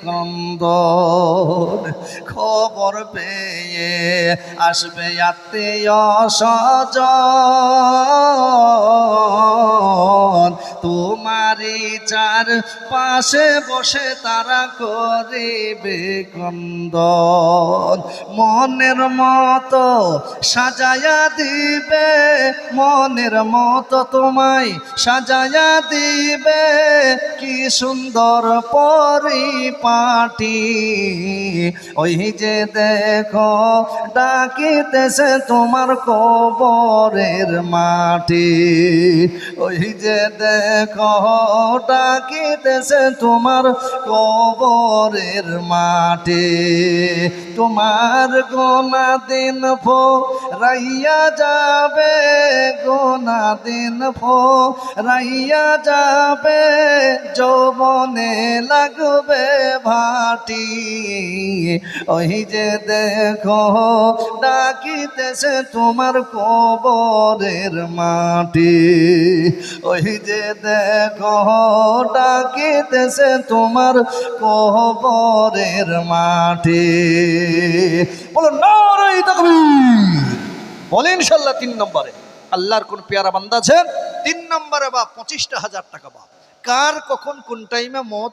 ক্রন্দন খবর পেয়ে আসবে আত্মীয় স্বজন, তোমারই চার পাশে বসে তারা করিবে ক্রন্দন। মনের মতো সাজায়া দিবে, মনের মতো তোমায় সাজায়া দিবে, কি সুন্দর পরিপাটি। ওই যে দেখো ডাকিতেছে তোমার কবরের মাটি, ওই যে দেখো ডাকিতেছে তোমার কবরের মাটি। তোমার গোনা দিন রাইয়া যাবে, গোনা দিন রাইয়া যাবে, যৌবনে লাগবে ভাটি। ওই যে দেখো ডাকিতেছে তোমার কবরের মাটি, ওই যে দেখো ডাকিতেছে তোমার কবরের মাটি। বলো নারে তাকবীর। বলেন ইনশাআল্লাহ 3 নম্বরে আল্লাহর কোন পেয়ারা বান্দা আছেন 3 নম্বরে বা 25,000 টাকা বা কার কখন কোন টাইমে মত